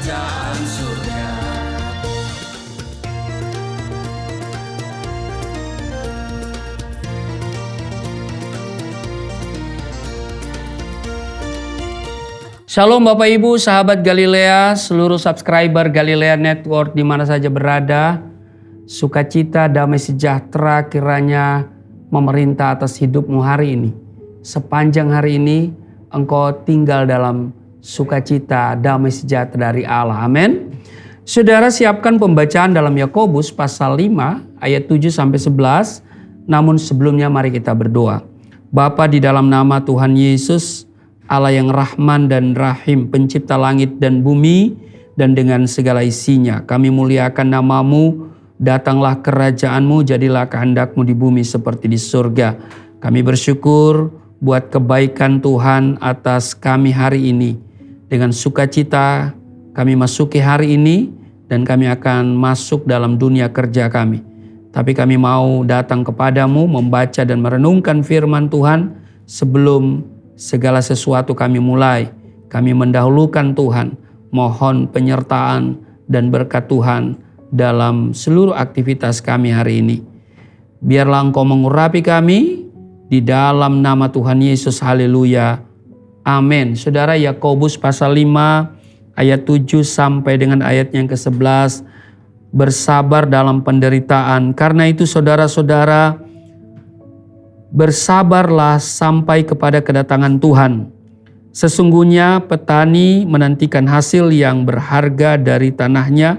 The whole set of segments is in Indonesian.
kerajaan surga. Shalom Bapak Ibu, sahabat Galilea, seluruh subscriber Galilea Network di mana saja berada. Sukacita, damai sejahtera kiranya memerintah atas hidupmu hari ini. Sepanjang hari ini engkau tinggal dalam sukacita, damai sejahtera dari Allah. Amin. Saudara, siapkan pembacaan dalam Yakobus pasal 5 ayat 7 sampai 11. Namun sebelumnya mari kita berdoa. Bapa, di dalam nama Tuhan Yesus, Allah yang Rahman dan Rahim, pencipta langit dan bumi dan dengan segala isinya, kami muliakan nama-Mu. Datanglah kerajaan-Mu, jadilah kehendak-Mu di bumi seperti di surga. Kami bersyukur buat kebaikan Tuhan atas kami hari ini. Dengan sukacita kami masuki hari ini dan kami akan masuk dalam dunia kerja kami. Tapi kami mau datang kepadamu membaca dan merenungkan firman Tuhan sebelum segala sesuatu kami mulai. Kami mendahulukan Tuhan, mohon penyertaan dan berkat Tuhan dalam seluruh aktivitas kami hari ini. Biarlah Engkau mengurapi kami di dalam nama Tuhan Yesus. Haleluya. Amin. Saudara, Yakobus pasal 5 ayat 7 sampai dengan ayat yang ke-11. Bersabar dalam penderitaan. Karena itu saudara-saudara, bersabarlah sampai kepada kedatangan Tuhan. Sesungguhnya petani menantikan hasil yang berharga dari tanahnya,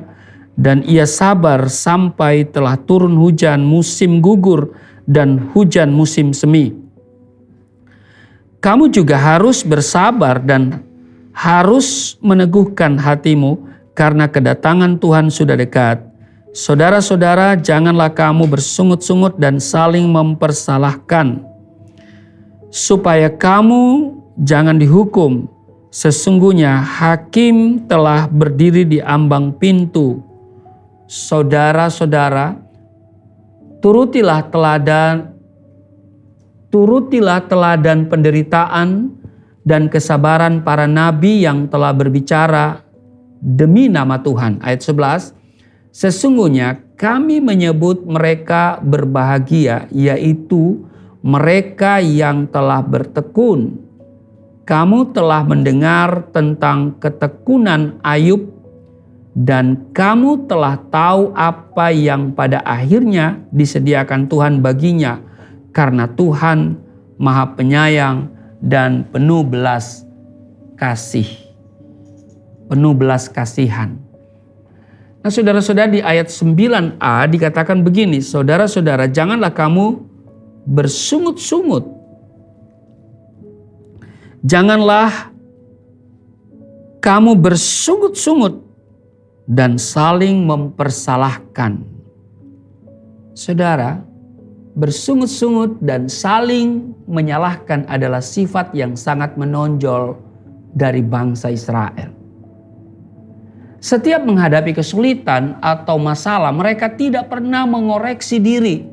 dan ia sabar sampai telah turun hujan musim gugur dan hujan musim semi. Kamu juga harus bersabar dan harus meneguhkan hatimu karena kedatangan Tuhan sudah dekat. Saudara-saudara, janganlah kamu bersungut-sungut dan saling mempersalahkan, supaya kamu jangan dihukum. Sesungguhnya hakim telah berdiri di ambang pintu. Saudara-saudara, turutilah teladan penderitaan dan kesabaran para nabi yang telah berbicara demi nama Tuhan. Ayat 11. Sesungguhnya kami menyebut mereka berbahagia, yaitu mereka yang telah bertekun. Kamu telah mendengar tentang ketekunan Ayub, dan kamu telah tahu apa yang pada akhirnya disediakan Tuhan baginya, karena Tuhan Maha Penyayang dan penuh belas kasih. Penuh belas kasihan. Nah, saudara-saudara, di ayat 9a dikatakan begini, saudara-saudara, janganlah kamu bersungut-sungut. Janganlah kamu bersungut-sungut dan saling mempersalahkan. Saudara, bersungut-sungut dan saling menyalahkan adalah sifat yang sangat menonjol dari bangsa Israel. Setiap menghadapi kesulitan atau masalah, mereka tidak pernah mengoreksi diri.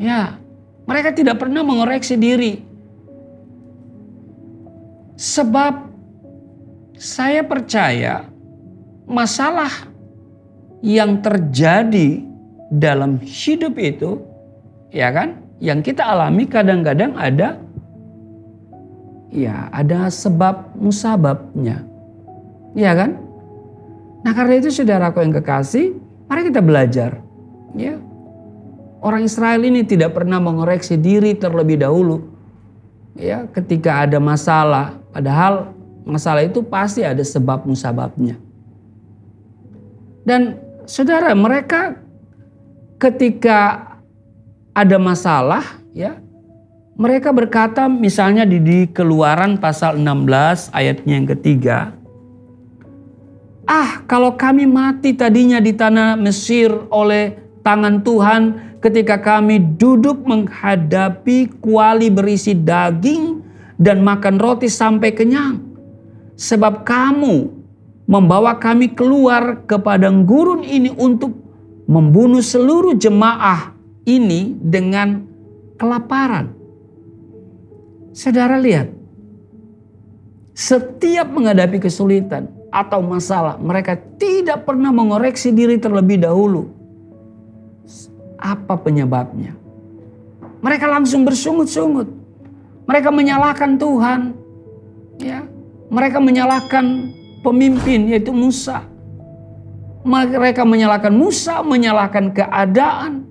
Ya, mereka tidak pernah mengoreksi diri. Sebab saya percaya masalah yang terjadi dalam hidup itu, ya kan, yang kita alami kadang-kadang ada sebab musababnya. Ya kan? Nah, karena itu saudaraku yang kekasih, mari kita belajar. Ya, orang Israel ini tidak pernah mengoreksi diri terlebih dahulu. Ya, ketika ada masalah, padahal masalah itu pasti ada sebab musababnya. Dan saudara, mereka ketika ada masalah, ya, mereka berkata misalnya di Keluaran pasal 16 ayatnya yang ketiga. Kalau kami mati tadinya di tanah Mesir oleh tangan Tuhan ketika kami duduk menghadapi kuali berisi daging dan makan roti sampai kenyang. Sebab kamu membawa kami keluar ke padang gurun ini untuk membunuh seluruh jemaah ini dengan kelaparan. Saudara lihat, setiap menghadapi kesulitan, atau masalah, mereka tidak pernah mengoreksi diri terlebih dahulu. Apa penyebabnya? Mereka langsung bersungut-sungut. Mereka menyalahkan Tuhan. Ya, mereka menyalahkan pemimpin yaitu Musa. Mereka menyalahkan Musa, menyalahkan keadaan.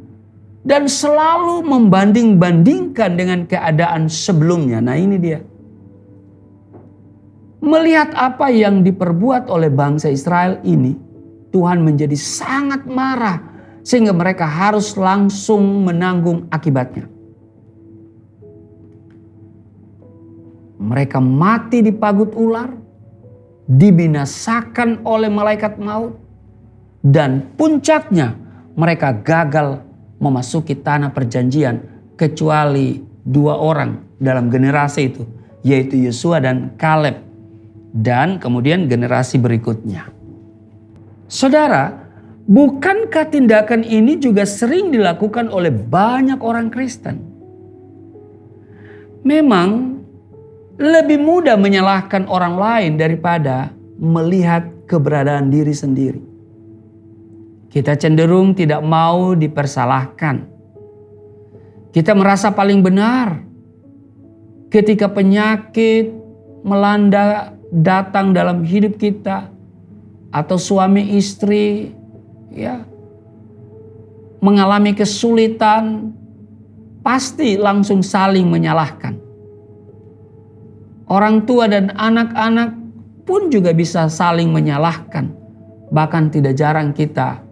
Dan selalu membanding-bandingkan dengan keadaan sebelumnya. Nah ini dia. Melihat apa yang diperbuat oleh bangsa Israel ini, Tuhan menjadi sangat marah sehingga mereka harus langsung menanggung akibatnya. Mereka mati di pagut ular, dibinasakan oleh malaikat maut, dan puncaknya mereka gagal memasuki tanah perjanjian kecuali 2 orang dalam generasi itu, yaitu Yosua dan Kaleb. Dan kemudian generasi berikutnya. Saudara, bukankah tindakan ini juga sering dilakukan oleh banyak orang Kristen? Memang lebih mudah menyalahkan orang lain daripada melihat keberadaan diri sendiri. Kita cenderung tidak mau dipersalahkan. Kita merasa paling benar ketika penyakit melanda datang dalam hidup kita, atau suami istri ya mengalami kesulitan, pasti langsung saling menyalahkan. Orang tua dan anak-anak pun juga bisa saling menyalahkan. Bahkan tidak jarang kita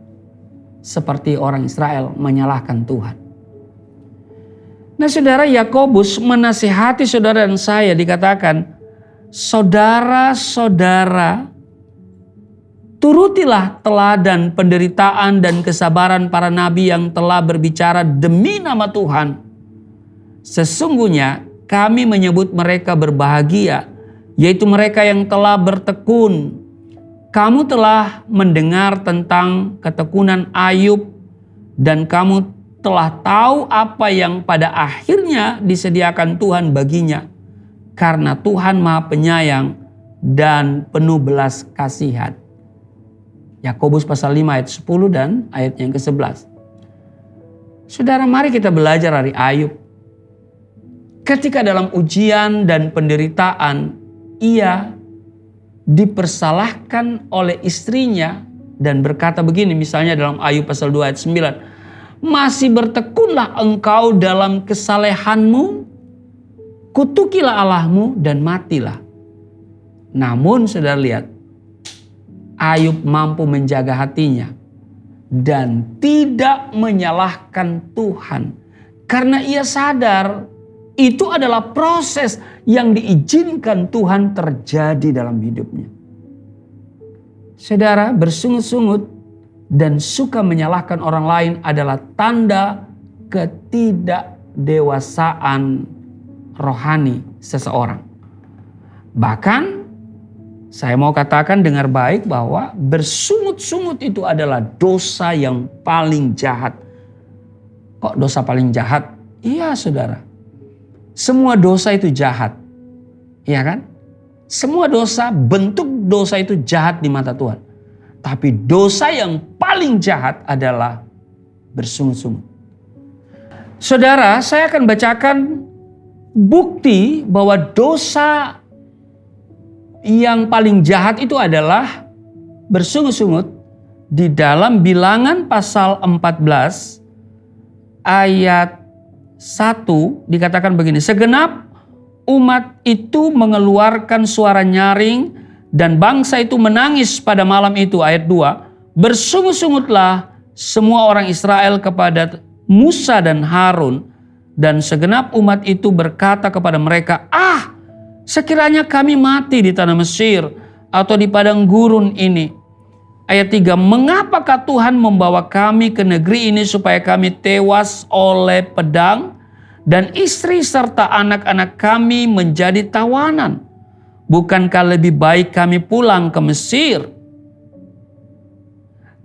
seperti orang Israel menyalahkan Tuhan. Nah saudara, Yakobus menasihati saudara dan saya, dikatakan, saudara-saudara, turutilah teladan penderitaan dan kesabaran para nabi yang telah berbicara demi nama Tuhan. Sesungguhnya kami menyebut mereka berbahagia, yaitu mereka yang telah bertekun. Kamu telah mendengar tentang ketekunan Ayub, dan kamu telah tahu apa yang pada akhirnya disediakan Tuhan baginya. Karena Tuhan Maha Penyayang dan penuh belas kasihan. Yakobus pasal 5 ayat 10 dan ayat yang ke-11. Saudara, mari kita belajar dari Ayub. Ketika dalam ujian dan penderitaan, ia dipersalahkan oleh istrinya dan berkata begini, misalnya dalam Ayub pasal 2 ayat 9. Masih bertekunlah engkau dalam kesalehanmu, kutukilah Allahmu dan matilah. Namun saudara lihat, Ayub mampu menjaga hatinya dan tidak menyalahkan Tuhan. Karena ia sadar itu adalah proses yang diizinkan Tuhan terjadi dalam hidupnya. Saudara, bersungut-sungut dan suka menyalahkan orang lain adalah tanda ketidakdewasaan rohani seseorang. Bahkan saya mau katakan dengar baik bahwa bersungut-sungut itu adalah dosa yang paling jahat. Kok dosa paling jahat? Iya saudara. Semua dosa itu jahat. Iya kan? Semua dosa, bentuk dosa itu jahat di mata Tuhan. Tapi dosa yang paling jahat adalah bersungut-sungut. Saudara, saya akan bacakan bukti bahwa dosa yang paling jahat itu adalah bersungut-sungut di dalam Bilangan pasal 14 ayat 1 dikatakan begini. Segenap umat itu mengeluarkan suara nyaring dan bangsa itu menangis pada malam itu. Ayat 2. Bersungut-sungutlah semua orang Israel kepada Musa dan Harun. Dan segenap umat itu berkata kepada mereka, sekiranya kami mati di tanah Mesir atau di padang gurun ini. Ayat 3, mengapakah Tuhan membawa kami ke negeri ini supaya kami tewas oleh pedang dan istri serta anak-anak kami menjadi tawanan? Bukankah lebih baik kami pulang ke Mesir?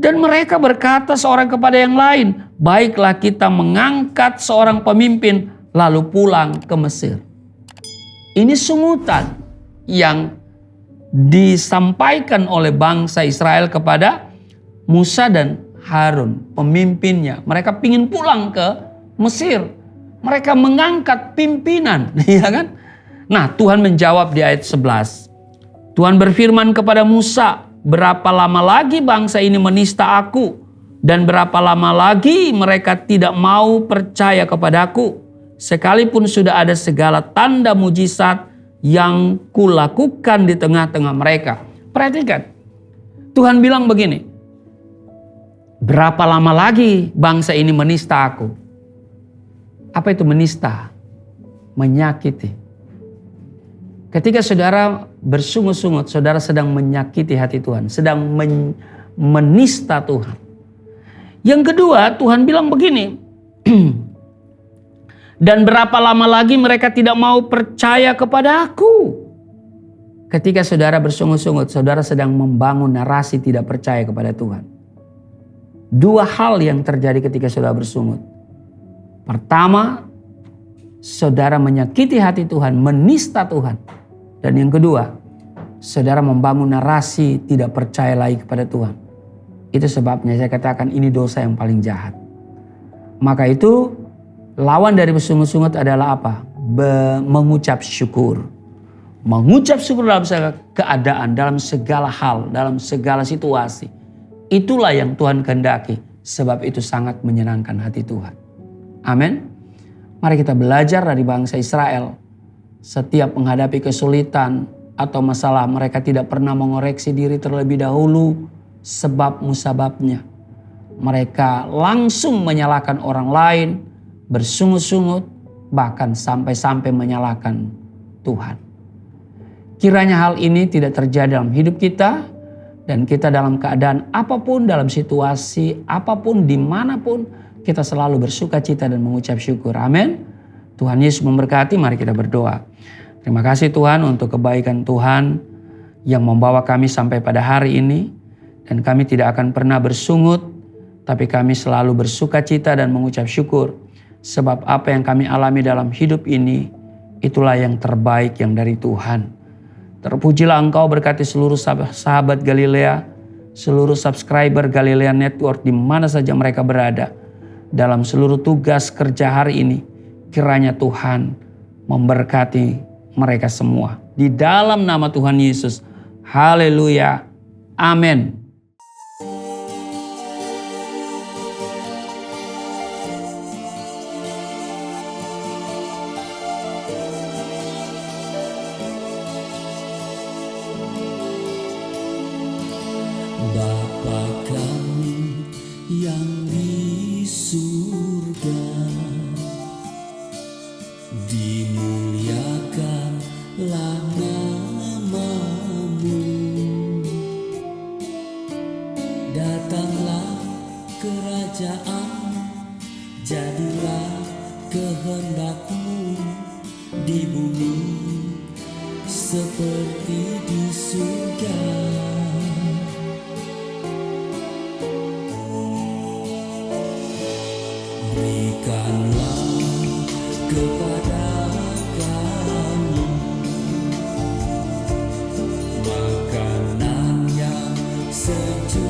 Dan mereka berkata seorang kepada yang lain, baiklah kita mengangkat seorang pemimpin lalu pulang ke Mesir. Ini sungutan yang disampaikan oleh bangsa Israel kepada Musa dan Harun, pemimpinnya. Mereka ingin pulang ke Mesir. Mereka mengangkat pimpinan, ya kan? Nah, Tuhan menjawab di ayat 11. Tuhan berfirman kepada Musa, berapa lama lagi bangsa ini menista aku? Dan berapa lama lagi mereka tidak mau percaya kepadaku? Sekalipun sudah ada segala tanda mujizat yang kulakukan di tengah-tengah mereka. Perhatikan, Tuhan bilang begini, berapa lama lagi bangsa ini menista aku? Apa itu menista? Menyakiti. Ketika saudara bersungut-sungut, saudara sedang menyakiti hati Tuhan, sedang menista Tuhan. Yang kedua, Tuhan bilang begini, dan berapa lama lagi mereka tidak mau percaya kepada aku? Ketika saudara bersungut-sungut, saudara sedang membangun narasi tidak percaya kepada Tuhan. Dua hal yang terjadi ketika saudara bersungut. Pertama, saudara menyakiti hati Tuhan, menista Tuhan. Dan yang kedua, saudara membangun narasi tidak percaya lagi kepada Tuhan. Itu sebabnya saya katakan ini dosa yang paling jahat. Maka itu lawan dari bersungut-sungut adalah apa? Mengucap syukur. Mengucap syukur dalam segala keadaan, dalam segala hal, dalam segala situasi. Itulah yang Tuhan kehendaki. Sebab itu sangat menyenangkan hati Tuhan. Amin. Mari kita belajar dari bangsa Israel. Setiap menghadapi kesulitan atau masalah, mereka tidak pernah mengoreksi diri terlebih dahulu sebab musababnya. Mereka langsung menyalahkan orang lain, bersungut-sungut, bahkan sampai-sampai menyalahkan Tuhan. Kiranya hal ini tidak terjadi dalam hidup kita, dan kita dalam keadaan apapun, dalam situasi apapun, dimanapun, kita selalu bersuka cita dan mengucap syukur. Amin. Tuhan Yesus memberkati, mari kita berdoa. Terima kasih Tuhan untuk kebaikan Tuhan yang membawa kami sampai pada hari ini. Dan kami tidak akan pernah bersungut, tapi kami selalu bersuka cita dan mengucap syukur. Sebab apa yang kami alami dalam hidup ini, itulah yang terbaik yang dari Tuhan. Terpujilah Engkau, berkati seluruh sahabat Galilea, seluruh subscriber Galilea Network di mana saja mereka berada. Dalam seluruh tugas kerja hari ini, kiranya Tuhan memberkati mereka semua. Di dalam nama Tuhan Yesus. Haleluya. Amin. Bapa kami yang di surga, dimuliakanlah nama-Mu. Datanglah kerajaan, jadilah kehendak-Mu di bumi seperti di surga. Berikanlah kepada kami makanan yang sejuk